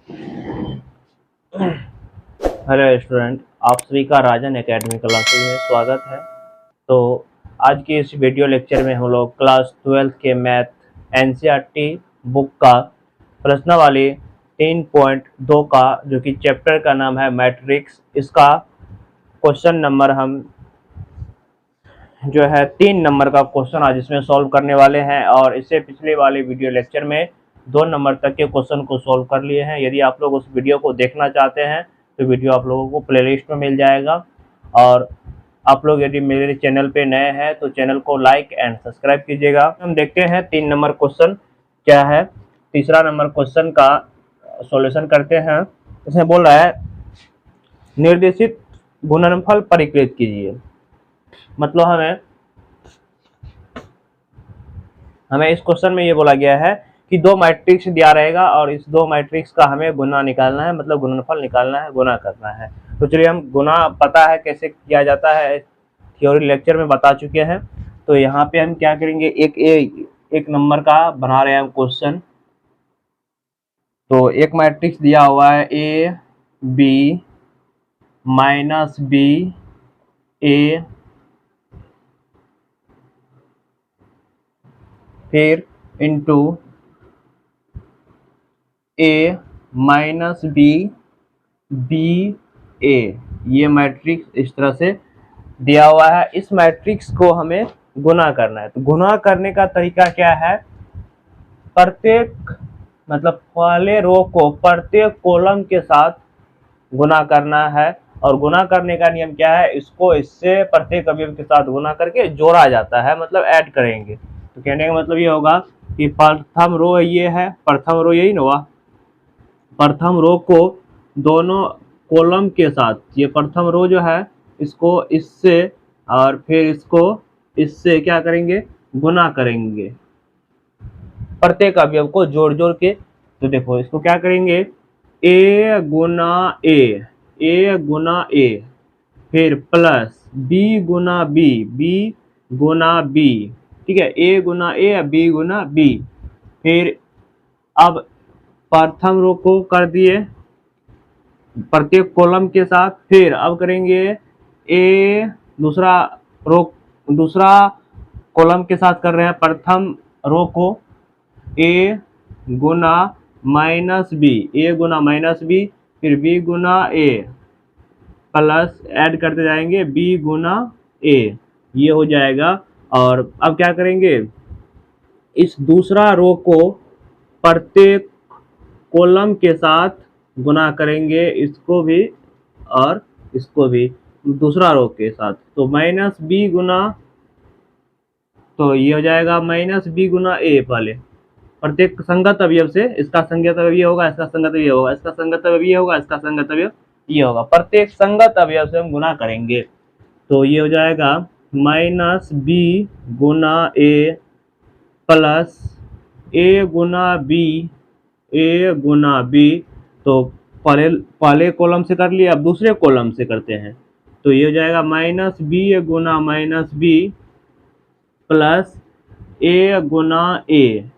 Hello student, आप सभी का राजन एकेडमी क्लासेस में स्वागत है। तो आज के इस वीडियो लेक्चर में हम लोग क्लास 12 के मैथ एनसीईआरटी बुक का प्रश्नावली 3.2 का जो कि चैप्टर का नाम है मैट्रिक्स, इसका क्वेश्चन नंबर हम जो है 3 नंबर का क्वेश्चन आज इसमें सॉल्व करने वाले हैं। और इससे पिछले वाले वीडियो लेक्चर में 2 नंबर तक के क्वेश्चन को सॉल्व कर लिए हैं। यदि आप लोग उस वीडियो को देखना चाहते हैं तो वीडियो आप लोगों को प्लेलिस्ट में मिल जाएगा। और आप लोग यदि मेरे चैनल पे नए हैं तो चैनल को लाइक एंड सब्सक्राइब कीजिएगा। हम देखते हैं 3 नंबर क्वेश्चन क्या है। तीसरा नंबर क्वेश्चन का सॉल्यूशन करते हैं। इसमें बोल रहा है निर्देशित गुणनफल परिकलित कीजिए। मतलब हमें इस क्वेश्चन में ये बोला गया है कि 2 मैट्रिक्स दिया रहेगा और इस 2 मैट्रिक्स का हमें गुना निकालना है, मतलब गुणनफल निकालना है, गुना करना है। तो चलिए, हम गुना पता है कैसे किया जाता है, थ्योरी लेक्चर में बता चुके हैं। तो यहाँ पे हम क्या करेंगे, एक नंबर का बना रहे हैं हम क्वेश्चन। तो एक मैट्रिक्स दिया हुआ है ए बी माइनस बी ए, फिर इंटू ए माइनस बी बी ए, ये मैट्रिक्स इस तरह से दिया हुआ है। इस मैट्रिक्स को हमें गुना करना है। तो गुना करने का तरीका क्या है, प्रत्येक मतलब पहले रो को प्रत्येक कॉलम के साथ गुना करना है। और गुना करने का नियम क्या है, इसको इससे प्रत्येक अवयव के साथ गुना करके जोड़ा जाता है, मतलब ऐड करेंगे। तो कहने का मतलब ये होगा कि प्रथम रो ये है, प्रथम रो यही ना हुआ, प्रथम रो को दोनों कॉलम के साथ, ये प्रथम रो जो है इसको इससे और फिर इसको इससे क्या करेंगे, गुना करेंगे, प्रत्येक अवयव को जोड़ जोड़ के। तो देखो इसको क्या करेंगे, ए गुना ए, फिर प्लस बी गुना बी गुना बी, ठीक है, ए गुना ए, बी गुना बी। फिर अब प्रथम रो को कर दिए प्रत्येक कॉलम के साथ, फिर अब करेंगे ए दूसरा कॉलम के साथ कर रहे हैं प्रथम रो को, ए गुना माइनस बी, ए गुना माइनस बी, फिर बी गुना ए, प्लस ऐड करते जाएंगे बी गुना ए, ये हो जाएगा। और अब क्या करेंगे, इस दूसरा रो को प्रत्येक कॉलम के साथ गुना करेंगे, इसको भी और इसको भी दूसरा रो के साथ। तो माइनस बी गुना, तो ये हो जाएगा माइनस बी गुना ए, पहले प्रत्येक संगत अवयव से, इसका संगत अवयव ये होगा, इसका संगत अवयव होगा, इसका संगत अवयव ये होगा, इसका संगत अवयव ये होगा, प्रत्येक संगत अवयव से हम गुना करेंगे। तो ये हो जाएगा minus B Guna A plus A गुना बी। तो पहले कॉलम से कर लिया, अब दूसरे कॉलम से करते हैं। तो ये हो जाएगा minus B Guna minus B plus A गुना ए।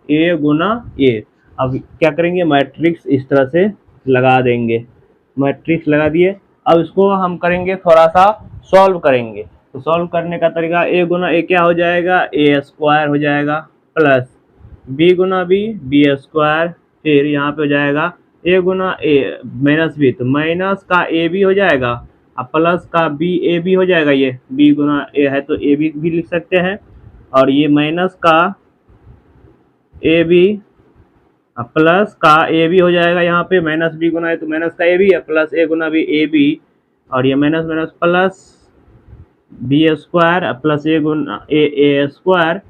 अब क्या करेंगे, मैट्रिक्स इस तरह से लगा देंगे, मैट्रिक्स लगा दिए। अब इसको हम करेंगे थोड़ा सा सॉल्व करेंगे। तो सॉल्व करने का तरीका, ए गुना ए क्या हो जाएगा, ए स्क्वायर हो जाएगा, प्लस बी गुना बी स्क्वायर, फिर यहाँ पे हो जाएगा ए गुना ए माइनस बी, तो माइनस का ए भी हो जाएगा और प्लस का बी ए भी हो जाएगा। ये बी गुना ए है तो ए भी लिख सकते हैं, और ये माइनस का ए बी प्लस का ए भी हो जाएगा। यहाँ पे माइनस बी गुना है तो माइनस का ए भी है, प्लस ए गुना बी ए बी, और ये minus minus plus B square plus A गुना ए स्क्वायर।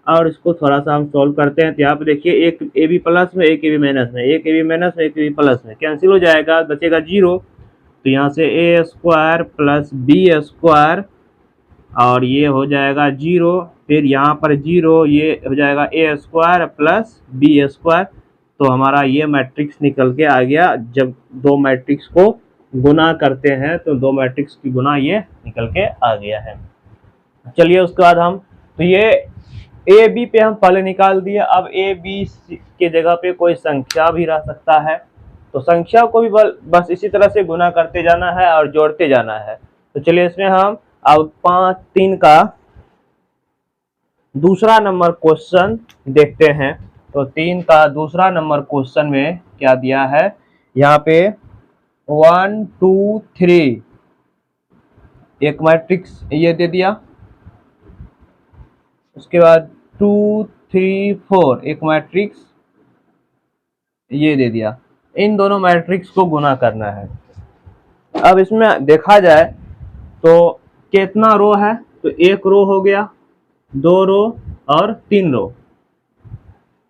और इसको थोड़ा सा हम सॉल्व करते हैं। तो यहाँ पे देखिए, एक ए बी प्लस में, एक ए बी माइनस में, एक ए बी माइनस में, एक ए बी प्लस में, कैंसिल हो जाएगा, बचेगा 0। तो यहाँ से ए स्क्वायर प्लस बी स्क्वायर, और ये हो जाएगा 0, फिर यहाँ पर 0, ये हो जाएगा ए स्क्वायर प्लस बी स्क्वायर। तो हमारा ये मैट्रिक्स निकल के आ गया। जब 2 मैट्रिक्स को गुना करते हैं तो 2 मैट्रिक्स की गुना ये निकल के आ गया है। चलिए उसके बाद हम, तो ये ए बी पे हम पहले निकाल दिए। अब ए बी के जगह पे कोई संख्या भी रह सकता है, तो संख्या को भी बस इसी तरह से गुना करते जाना है और जोड़ते जाना है। तो चलिए इसमें हम अब 5-3 का दूसरा नंबर क्वेश्चन देखते हैं। तो 3 का दूसरा नंबर क्वेश्चन में क्या दिया है, यहाँ पे 1 2 3 एक मैट्रिक्स ये दे दिया, उसके बाद 2 3 4 एक मैट्रिक्स ये दे दिया। इन दोनों मैट्रिक्स को गुना करना है। अब इसमें देखा जाए तो कितना रो है, तो एक रो हो गया, 2 रो और 3 रो,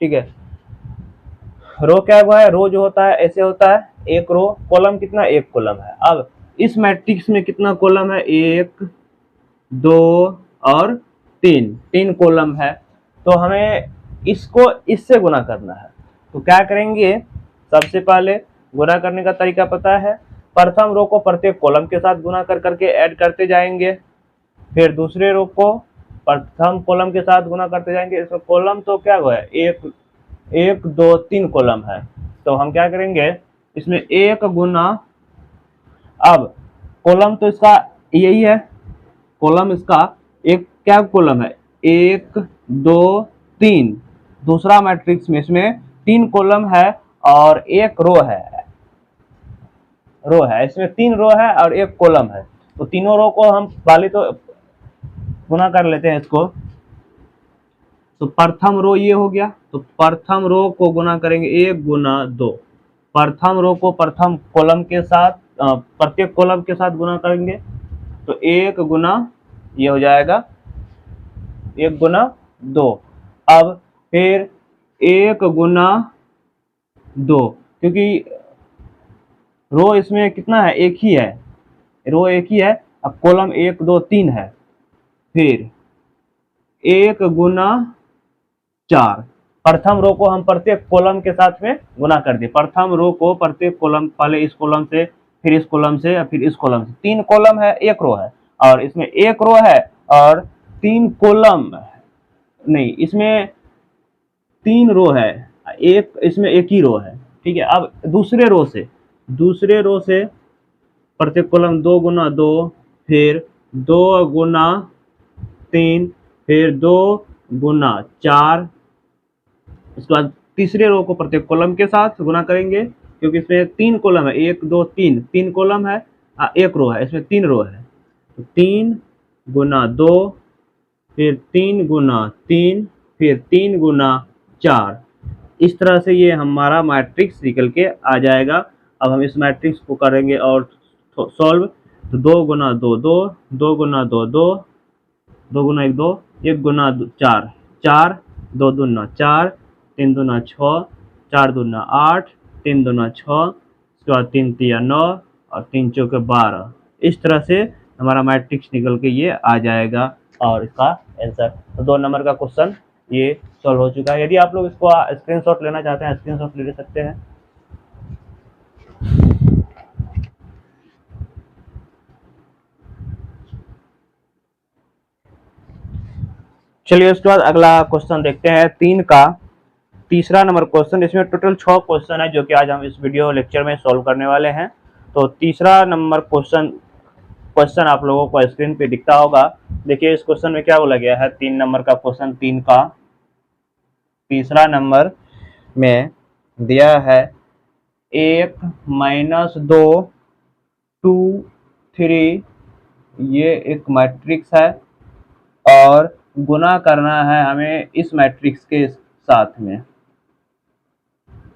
ठीक है। रो क्या हुआ है, रो जो होता है ऐसे होता है, एक रो, कॉलम कितना, एक कॉलम है। अब इस मैट्रिक्स में कितना कॉलम है, 1 2 और 3 कॉलम है। तो हमें इसको इससे गुना करना है। तो क्या करेंगे, सबसे पहले गुना करने का तरीका पता है, प्रथम रो को प्रत्येक कॉलम के साथ गुना कर करके ऐड करते जाएंगे, फिर दूसरे रो को प्रथम कॉलम के साथ गुना करते जाएंगे। इसमें कॉलम तो क्या हुआ है, 1 2 3 कॉलम है। तो हम क्या करेंगे, इसमें 1 गुना, अब कॉलम तो इसका यही है, कॉलम इसका एक क्या कॉलम है, 1 2 3। दूसरा मैट्रिक्स में इसमें 3 कॉलम है और एक रो है, इसमें 3 रो है और एक कॉलम है। तो तीनों रो को हम पहले तो गुना कर लेते हैं इसको। तो प्रथम रो ये हो गया, तो प्रथम रो को गुना करेंगे 1 गुना 2। प्रथम रो को प्रथम कॉलम के साथ प्रत्येक कॉलम के साथ गुना करेंगे, तो 1 गुना ये हो जाएगा 1 गुना 2। अब फिर 1 गुना 2, क्योंकि रो इसमें कितना है, एक ही है, रो एक ही है। अब कॉलम 1 2 3 है, फिर 1 गुना 4। प्रथम रो को हम प्रत्येक कॉलम के साथ में गुना कर दिए। प्रथम रो को प्रत्येक कॉलम, पहले इस कॉलम से, फिर इस कॉलम से, फिर इस कॉलम से। 3 कॉलम है, एक रो है, और इसमें एक रो है और 3 कॉलम नहीं, इसमें 3 रो है, एक इसमें एक ही रो है, ठीक है। अब दूसरे रो से प्रत्येक कॉलम 2 गुना 2, फिर 2 गुना 3, फिर 2 गुना 4। उसके बाद तीसरे रो को प्रत्येक कॉलम के साथ गुना करेंगे, क्योंकि इसमें 3 कॉलम है, 1 2 3 कॉलम है, एक रो है, इसमें 3 रो है। तो 3 गुना 2, फिर 3 गुना 3, फिर 3 गुना 4। इस तरह से ये हमारा मैट्रिक्स निकल के आ जाएगा। अब हम इस मैट्रिक्स को करेंगे और सॉल्व। तो 2 गुना 2 2, 2 गुना 2 2, 2 गुना 1 2, 1 गुना 4 4, 2 दूना 4, 3 दूना 6, 4 दूना 8, 3 दूना 6, उसके बाद 3 तिया 9 और 3 चौके 12। इस तरह से हमारा मैट्रिक्स निकल के ये आ जाएगा और इसका आंसर। तो 2 नंबर का क्वेश्चन ये सॉल्व हो चुका है। यदि आप लोग इसको स्क्रीनशॉट लेना चाहते हैं, स्क्रीनशॉट ले सकते हैं। चलिए उसके बाद अगला क्वेश्चन देखते हैं, 3 का तीसरा नंबर क्वेश्चन। इसमें टोटल 6 क्वेश्चन है जो कि आज हम इस वीडियो लेक्चर में सॉल्व करने वाले हैं। तो तीसरा नंबर क्वेश्चन आप लोगों को स्क्रीन पे दिखता होगा। देखिए इस क्वेश्चन में क्या बोला गया है, 3 नंबर का क्वेश्चन। 3 का तीसरा नंबर में दिया है 1 -2 2 3, ये एक मैट्रिक्स है और गुना करना है हमें इस मैट्रिक्स के साथ में।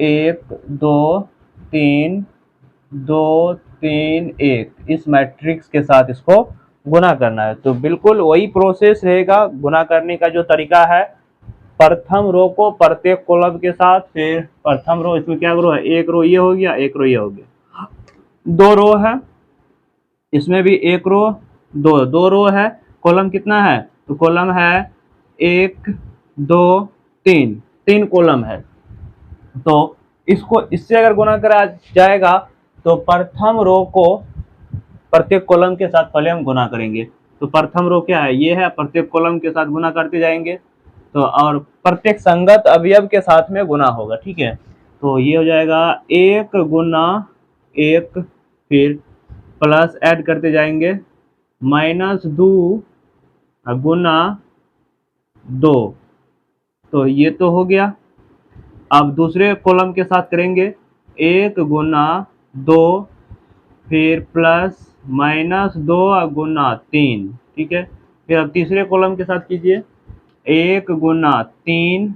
1 2 3 2 3 1, इस मैट्रिक्स के साथ इसको गुना करना है। तो बिल्कुल वही प्रोसेस रहेगा। गुना करने का जो तरीका है, प्रथम रो को प्रत्येक कॉलम के साथ, फिर प्रथम रो, इसमें क्या रो है, एक रो ये हो गया, एक रो ये हो गया, 2 रो है, इसमें भी एक रो, 2 रो है। कॉलम कितना है, तो कॉलम है 1 2 3 कॉलम है। तो इसको इससे अगर गुना करा जाएगा तो प्रथम रो को प्रत्येक कॉलम के साथ पहले हम गुना करेंगे। तो प्रथम रो क्या है, ये है, प्रत्येक कॉलम के साथ गुना करते जाएंगे। तो और प्रत्येक संगत अवयव के साथ में गुना होगा, ठीक है। तो ये हो जाएगा 1 गुना 1, फिर प्लस ऐड करते जाएंगे -2 गुना 2। तो ये तो हो गया। अब दूसरे कॉलम के साथ करेंगे 1 गुना 2, फिर प्लस -2 गुना 3। ठीक है, फिर अब तीसरे कॉलम के साथ कीजिए 1 गुना 3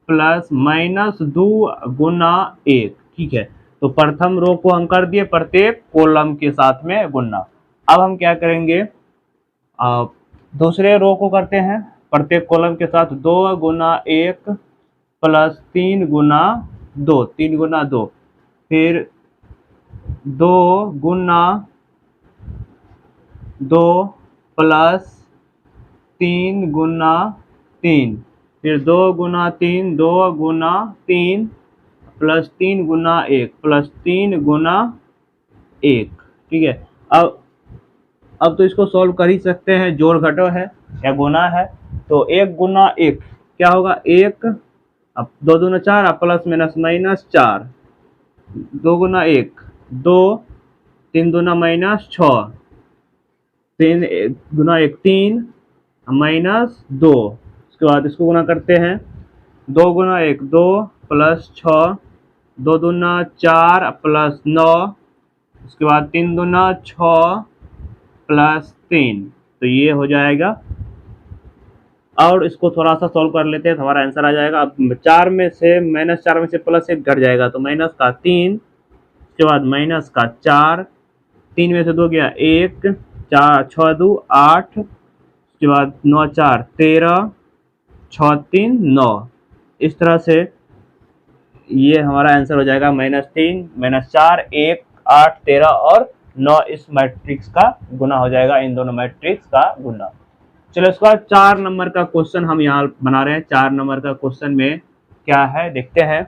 प्लस -2 गुना 1। ठीक है, तो प्रथम रो को हम कर दिए प्रत्येक कॉलम के साथ में गुना। अब हम क्या करेंगे, दूसरे रो को करते हैं प्रत्येक कॉलम के साथ 2 गुना 1 प्लस 3 गुना 2, 3 गुना 2, फिर 2 गुना 2 प्लस 3 गुना 3, फिर 2 गुना 3, 2 गुना 3 प्लस 3 गुना 1 प्लस 3 गुना 1। ठीक है, अब तो इसको सॉल्व कर ही सकते हैं, जोड़ घटो है या गुना है। तो 1 गुना 1 क्या होगा 1, अब 2 दूना 4, अब प्लस माइनस 4, 2 गुना 1 2, 3 दूना -6, 3 गुना 1 3 -2। उसके बाद इसको गुना करते हैं 2 गुना 1 2 प्लस 6, 2 दूना 4 प्लस 9, उसके बाद 3 दूना 6 प्लस 3। तो ये हो जाएगा। और इसको थोड़ा सा सॉल्व कर लेते हैं तो हमारा आंसर आ जाएगा। अब 4 में से -4 में से प्लस 1 घट जाएगा तो माइनस का 3, उसके बाद माइनस का 4, 3 में से 2 गया 1, 4 6 2 8, उसके बाद 9 4 13, 6 3 9। इस तरह से ये हमारा आंसर हो जाएगा -3 -4 1 8 13 और 9। इस मैट्रिक्स का गुना हो जाएगा, इन दोनों मैट्रिक्स का गुना। चलो इसके बाद 4 नंबर का क्वेश्चन हम यहाँ बना रहे हैं। 4 नंबर का क्वेश्चन में क्या है देखते हैं।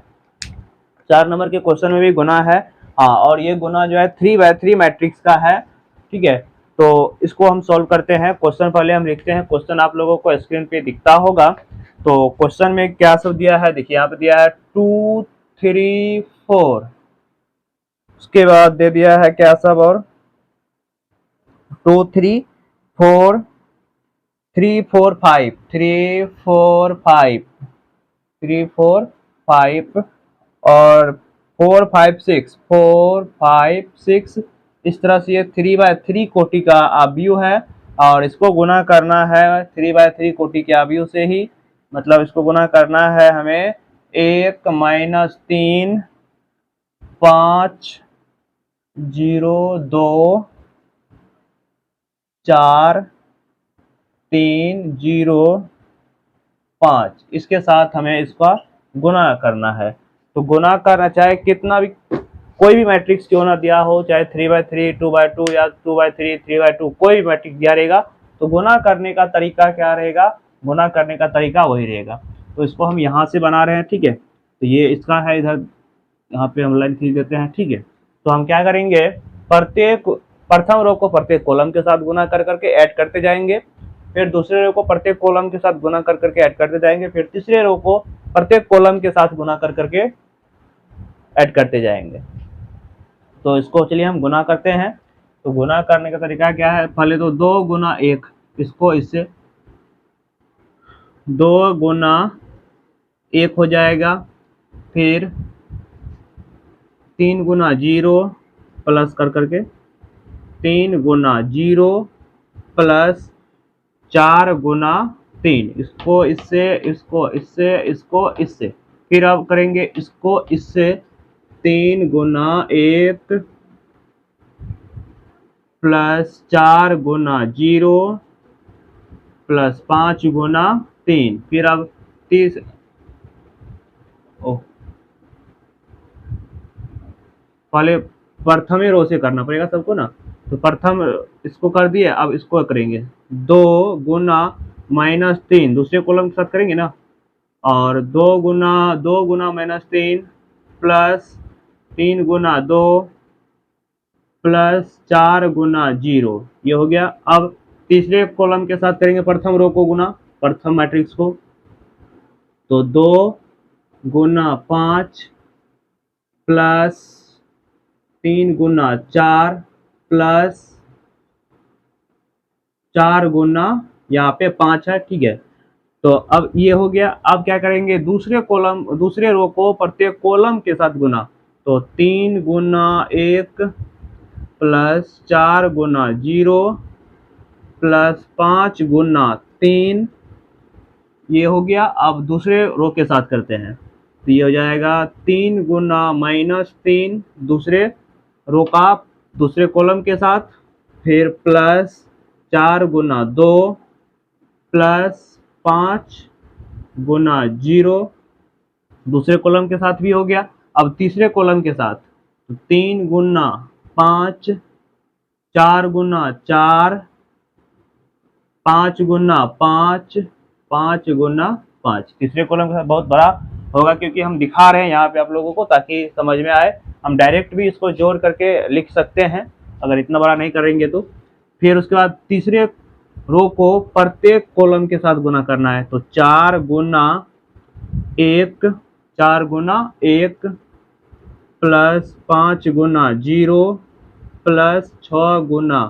4 नंबर के क्वेश्चन में भी गुना है, हाँ, और ये गुना जो है 3/3 मैट्रिक्स का है। ठीक है, तो इसको हम सॉल्व करते हैं। क्वेश्चन पहले हम लिखते हैं, क्वेश्चन आप लोगों को स्क्रीन पे दिखता होगा। तो क्वेश्चन में क्या सब दिया है देखिए, यहाँ पे दिया है 2 3 4, उसके बाद दे दिया है क्या सब, और 2 3 4 3 4 5 3 4 5 3 4 5 और 4 5 6 4 5 6। इस तरह से ये 3/3 कोटि का अवयव है और इसको गुना करना है 3/3 कोटि के अवयव से ही। मतलब इसको गुना करना है हमें 1 -3 5 0 2 4 3 0 5, इसके साथ हमें इसका गुना करना है। तो गुना करना चाहे कितना भी, कोई भी मैट्रिक्स क्यों ना दिया हो, चाहे 3/3 2/2 या 2/3 3/2, कोई भी मैट्रिक्स दिया रहेगा तो गुना करने का तरीका क्या रहेगा, गुना करने का तरीका वही रहेगा। तो इसको हम यहाँ से बना रहे हैं। ठीक है, तो ये इसका है, इधर यहाँ पे हम लाइन खींच देते हैं। ठीक है, तो हम क्या करेंगे, प्रत्येक प्रथम रो को प्रत्येक कॉलम के साथ गुना कर करके ऐड करते जाएंगे, फिर दूसरे रो को प्रत्येक कॉलम के साथ गुना कर करके ऐड करते जाएंगे, फिर तीसरे रो को प्रत्येक कॉलम के साथ गुना कर करके ऐड करते जाएंगे। तो इसको चलिए हम गुना करते हैं। तो गुना करने का तरीका क्या है, पहले तो 2 गुना 1, इसको इससे 2 गुना 1 हो जाएगा, फिर 3 गुना 0 प्लस कर करके 3 गुना 0 प्लस 4 गुना 3, इसको इससे इसको इससे इसको इससे, फिर अब करेंगे इसको इससे 3 गुना 1 प्लस 4 गुना 0 प्लस 5 गुना 3, फिर अब 30 पहले प्रथम रो से करना पड़ेगा सबको ना। तो प्रथम इसको कर दिए, अब इसको करेंगे 2 गुना -3, दूसरे कॉलम के साथ करेंगे ना, और 2 गुना -3 प्लस 3 गुना 2 प्लस 4 गुना 0, ये हो गया। अब तीसरे कॉलम के साथ करेंगे प्रथम रो को गुना, प्रथम मैट्रिक्स को। तो 2 गुना 5 प्लस 3 गुना 4 प्लस 4 गुना यहाँ पे 5 है, ठीक है। तो अब ये हो गया। अब क्या करेंगे, दूसरे रो को प्रत्येक कॉलम के साथ गुना। तो 3 गुना 1 प्लस 4 गुना 0 प्लस 5 गुना 3, ये हो गया। अब दूसरे रो के साथ करते हैं, तो ये हो जाएगा 3 गुना -3 दूसरे रो का दूसरे कॉलम के साथ, फिर प्लस 4 गुना 2 प्लस 5 गुना 0 दूसरे कॉलम के साथ भी हो गया। अब तीसरे कॉलम के साथ, तो 3 गुना 5 4 गुना 4 5 गुना 5 5 गुना 5। तीसरे कॉलम के साथ बहुत बड़ा होगा क्योंकि हम दिखा रहे हैं यहाँ पे आप लोगों को, ताकि समझ में आए। हम डायरेक्ट भी इसको जोड़ करके लिख सकते हैं अगर इतना बड़ा नहीं करेंगे तो। फिर उसके बाद तीसरे रो को प्रत्येक कॉलम के साथ गुना करना है। तो 4 गुना 1 प्लस 5 गुना 0 प्लस 6 गुना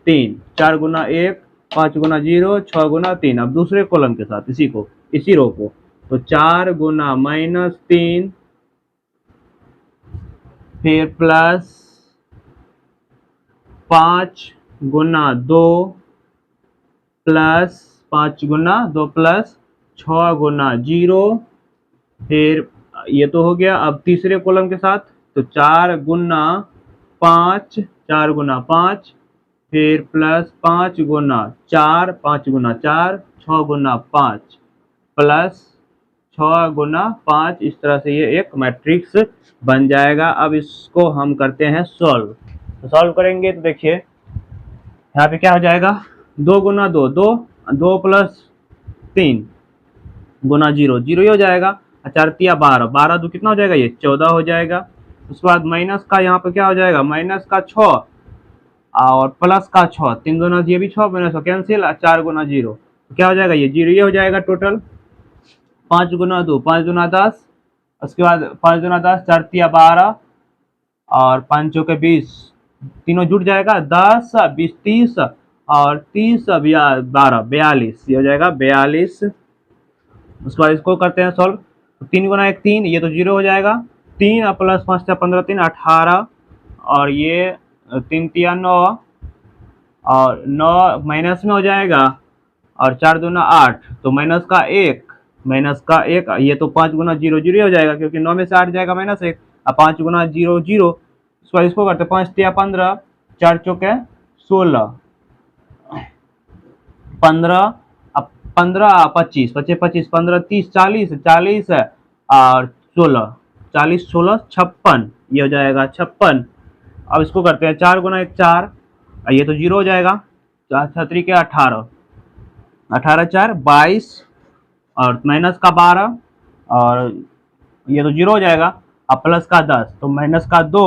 3। 4 गुना 1 5 गुना 0 6 गुना 3। अब दूसरे कॉलम के साथ इसी रो को, तो 4 गुना -3 फिर प्लस 5 गुना 2 प्लस 5 गुना 2 प्लस 6 गुना 0। फिर ये तो हो गया। अब तीसरे कॉलम के साथ, तो 4 गुना 5 फिर प्लस 5 गुना 4 5 गुना 4 6 गुना 5 प्लस 6 गुना 5। इस तरह से ये एक मैट्रिक्स बन जाएगा। अब इसको हम करते हैं सॉल्व। तो सॉल्व करेंगे तो देखिए यहाँ पे क्या हो जाएगा, 2 गुना 2 2 प्लस 3 गुना 0 0 ही हो जाएगा। 4 तिया 12 12 दो कितना हो जाएगा, ये 14 हो जाएगा। उसके बाद माइनस का यहाँ पे क्या हो जाएगा, माइनस का 6 और प्लस का 6 3 गुना ये भी 6 माइनस कैंसिल 4 गुना 0 तो क्या हो जाएगा, ये 0 ये हो जाएगा टोटल। 5 गुना 2 5 गुना 10, उसके बाद 5 गुना 10 4 तिया 12 और 5 चौके 20 तीनों जुट जाएगा 10 20 30 और 30 12 42 ये हो जाएगा 42। उसके बाद इसको करते हैं सॉल्व। 3 गुना 1 3, ये तो 0 हो जाएगा। 3 प्लस 5 15 3 18 और ये 3 तिया 9 और 9 माइनस में हो जाएगा और 4 दूना 8 तो माइनस का 1 ये तो 5 गुना 0 0 हो जाएगा क्योंकि 9 में से 8 जाएगा -1 और 5 गुना 0 0। इसको करते 5 तिया 15 4 चौके 16 15 15 25 25 25 15 30 40 40 और 16 40 16 56 ये हो जाएगा 56। अब इसको करते हैं 4 गुना 1 4 ये तो 0 हो जाएगा। 4 छत्री के 18 18 4 22 और माइनस का 12 और ये तो 0 हो जाएगा। अब प्लस का 10 तो माइनस का 2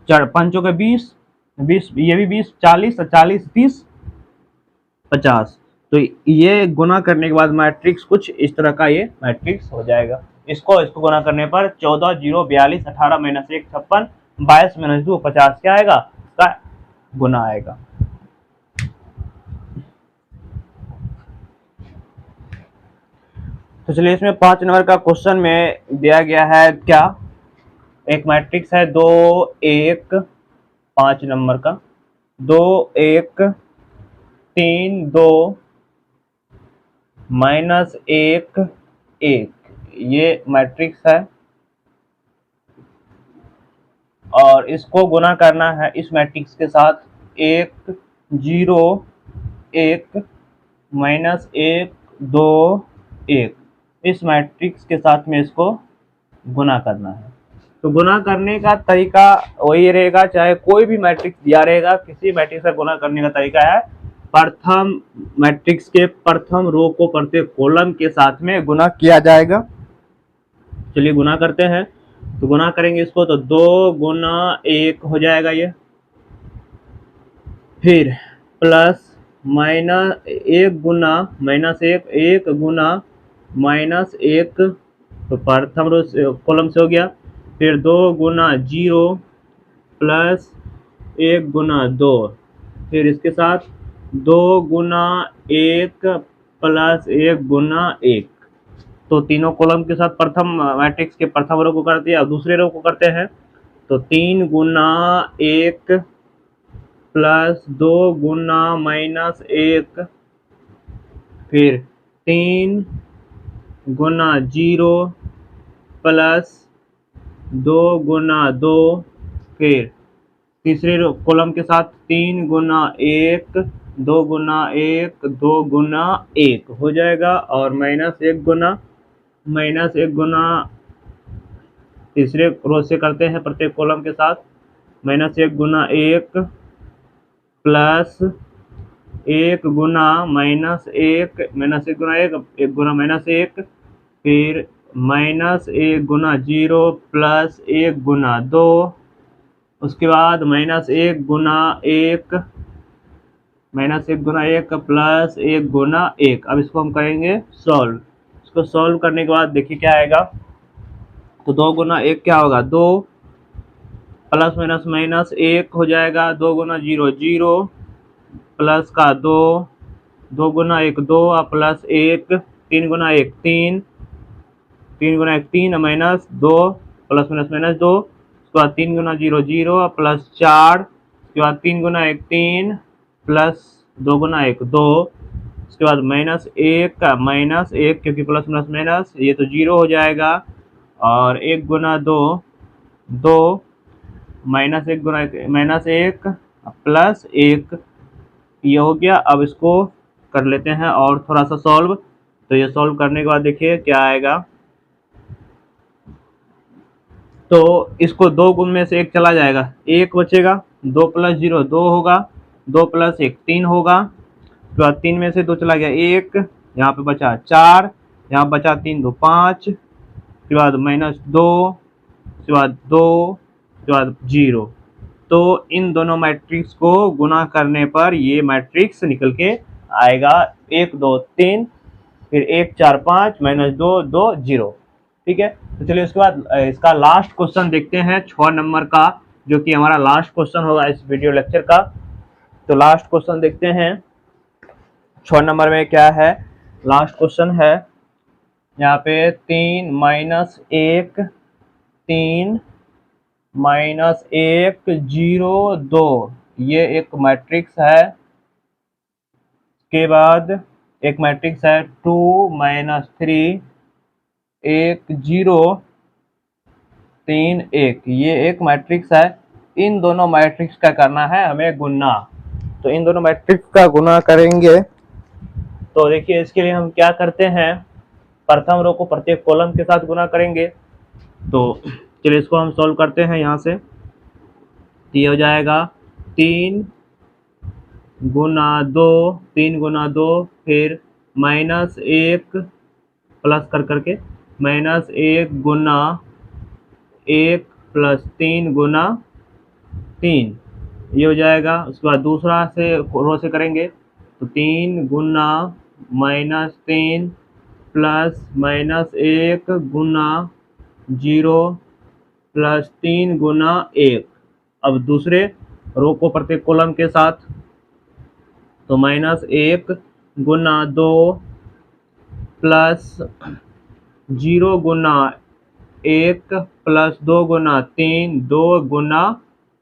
4 5 के 20 20 ये भी 20 40 40 30 50। तो ये गुना करने के बाद मैट्रिक्स कुछ इस तरह का ये मैट्रिक्स हो जाएगा। इसको गुना करने पर 14 0 42 18 माइनस 1 56 22 माइनस 2 50 क्या आएगा, इसका गुना आएगा। तो चलिए इसमें 5 नंबर का क्वेश्चन में दिया गया है क्या, एक मैट्रिक्स है 2 1 5 नंबर का 2 1 3 2 माइनस 1 1 ये मैट्रिक्स है और इसको गुना करना है इस मैट्रिक्स के साथ 1 0 1 माइनस 1 2 1 इस मैट्रिक्स के साथ में इसको गुना करना है। तो गुना करने का तरीका वही रहेगा, चाहे कोई भी मैट्रिक्स दिया रहेगा, किसी मैट्रिक्स का गुना करने का तरीका है प्रथम मैट्रिक्स के प्रथम रो को प्रत्येक कॉलम के साथ में गुना किया जाएगा। चलिए गुना करते हैं। तो गुना करेंगे इसको तो 2 गुना 1 हो जाएगा ये, फिर प्लस माइनस 1 गुना -1 1 गुना -1 तो प्रथम रो से कॉलम से हो गया। फिर 2 गुना 0 प्लस 1 गुना 2, फिर इसके साथ 2 गुना 1 प्लस 1 गुना 1। तो तीनों कॉलम के साथ प्रथम मैट्रिक्स के प्रथम रो को कर दिया। अब दूसरे रो को करते हैं। तो 3 गुना 1 प्लस 2 गुना माइनस 1, फिर 3 गुना 0 प्लस 2 गुना 2, फिर तीसरे कॉलम के साथ 3 गुना 1 2 गुना 1 2 गुना 1 हो जाएगा, और माइनस 1 गुना तीसरे रो से करते हैं प्रत्येक कॉलम के साथ। माइनस 1 गुना 1 प्लस 1 गुना माइनस 1 गुना 1 गुना माइनस 1, फिर माइनस 1 गुना 0 प्लस 1 गुना 2, उसके बाद माइनस 1 गुना 1 प्लस 1 गुना 1। अब इसको हम करेंगे सॉल्व। इसको सॉल्व करने के बाद देखिए क्या आएगा। तो 2 गुना 1 क्या होगा, 2 प्लस माइनस माइनस 1 हो जाएगा। 2 गुना 0 0 प्लस का 2, 2 गुना 1 2 प्लस 1, 3 गुना 1 3, 3 गुना 1 3 माइनस 2 प्लस माइनस माइनस 2, उसके बाद 3 गुना 0 0 प्लस 4, उसके बाद 3 गुना 1 3 प्लस 2 गुना 1 2, उसके बाद माइनस 1 का माइनस 1 क्योंकि प्लस माइनस माइनस ये तो 0 हो जाएगा, और 1 गुना 2 2 माइनस 1 गुना माइनस 1 प्लस 1, ये हो गया। अब इसको कर लेते हैं और थोड़ा सा सॉल्व। तो ये सॉल्व करने के बाद देखिए क्या आएगा। तो इसको 2 गुण में से 1 चला जाएगा, 1 बचेगा। 2 प्लस 0 2 होगा, 2 प्लस 1 3 होगा। उसके बाद 3 में से 2 चला गया 1, यहाँ पे बचा 4, यहाँ बचा 3 2 5, उसके बाद माइनस 2, उसके बाद 2, उसके बाद 0। तो इन दोनों मैट्रिक्स को गुना करने पर ये मैट्रिक्स निकल के आएगा 1 2 3, फिर 1 4 5 माइनस 2 2 0। ठीक है। तो चलिए उसके बाद इसका लास्ट क्वेश्चन देखते हैं 6 नंबर का, जो कि हमारा लास्ट क्वेश्चन होगा इस वीडियो लेक्चर का। तो लास्ट क्वेश्चन देखते हैं 6 नंबर में क्या है। लास्ट क्वेश्चन है यहाँ पे 3 माइनस 1 3 माइनस 1 0 2, ये एक मैट्रिक्स है। के बाद एक मैट्रिक्स है 2 माइनस 3 1 0 3 1, ये एक मैट्रिक्स है। इन दोनों मैट्रिक्स का करना है हमें गुना। तो इन दोनों मैट्रिक्स का गुना करेंगे। तो देखिए इसके लिए हम क्या करते हैं, प्रथम रो को प्रत्येक कॉलम के साथ गुना करेंगे। तो चलिए इसको हम सॉल्व करते हैं यहाँ से। ये हो जाएगा 3 गुना 2 3 गुना 2, फिर माइनस 1 प्लस कर करके माइनस 1 गुना 1 प्लस 3 गुना 3, ये हो जाएगा। उसके बाद दूसरा से रो से करेंगे। तो 3 गुना माइनस 3 प्लस माइनस 1 गुना 0 प्लस 3 गुना 1। अब दूसरे रो को प्रत्येक कॉलम के साथ। तो माइनस 1 गुना 2 प्लस 0 गुना 1 प्लस 2 गुना 3 2 गुना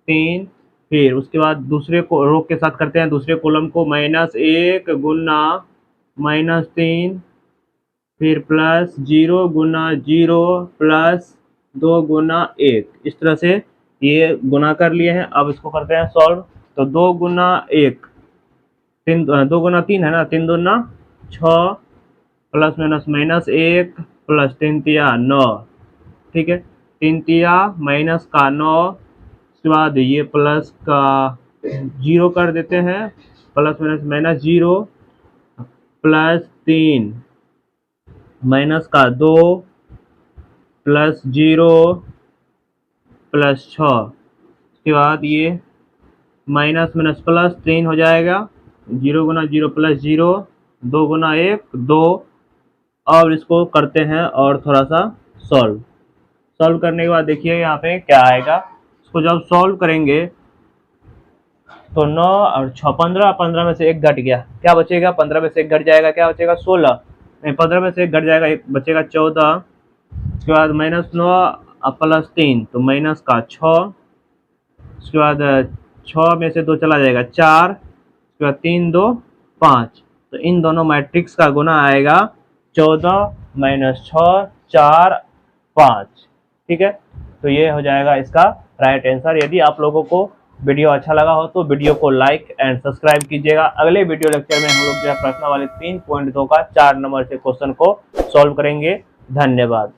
3, फिर उसके बाद दूसरे को रो के साथ करते हैं दूसरे कॉलम को। माइनस 1 गुना माइनस 3, फिर प्लस 0 गुना 0 प्लस 2 गुना 1। इस तरह से ये गुना कर लिए हैं। अब इसको करते हैं सॉल्व। तो 2 गुना 1 3 2 गुना 3 है ना, 3 दूना 6 प्लस माइनस माइनस 1 प्लस 3 तिया 9। ठीक है, 3 तिया माइनस का 9, उसके बाद ये प्लस का 0 कर देते हैं, plus minus minus 0 plus 3 minus का 2 प्लस 0 प्लस 6, उसके बाद ये माइनस माइनस प्लस 3 हो जाएगा। 0 गुना 0 प्लस 0, 2 गुना 1 2। और इसको करते हैं और थोड़ा सा सॉल्व। सॉल्व करने के बाद देखिए यहाँ पे क्या आएगा, इसको जब सॉल्व करेंगे तो 9 और 6 15, 15 में से एक घट गया, क्या बचेगा, 15 में से एक घट जाएगा, क्या बचेगा 16, नहीं 15 में से एक घट जाएगा, एक बचेगा 14, उसके बाद -9 प्लस 3 तो माइनस का 6, उसके बाद 6 में से 2 चला जाएगा 4, उसके बाद 3 2 5, तो इन दोनों मैट्रिक्स का गुना आएगा 14 -6 4 5। ठीक है, तो ये हो जाएगा इसका राइट आंसर। यदि आप लोगों को वीडियो अच्छा लगा हो तो वीडियो को लाइक एंड सब्सक्राइब कीजिएगा। अगले वीडियो लेक्चर में हम लोग जो है प्रश्न वाले 3.2 का 4 नंबर से क्वेश्चन को सॉल्व करेंगे। धन्यवाद।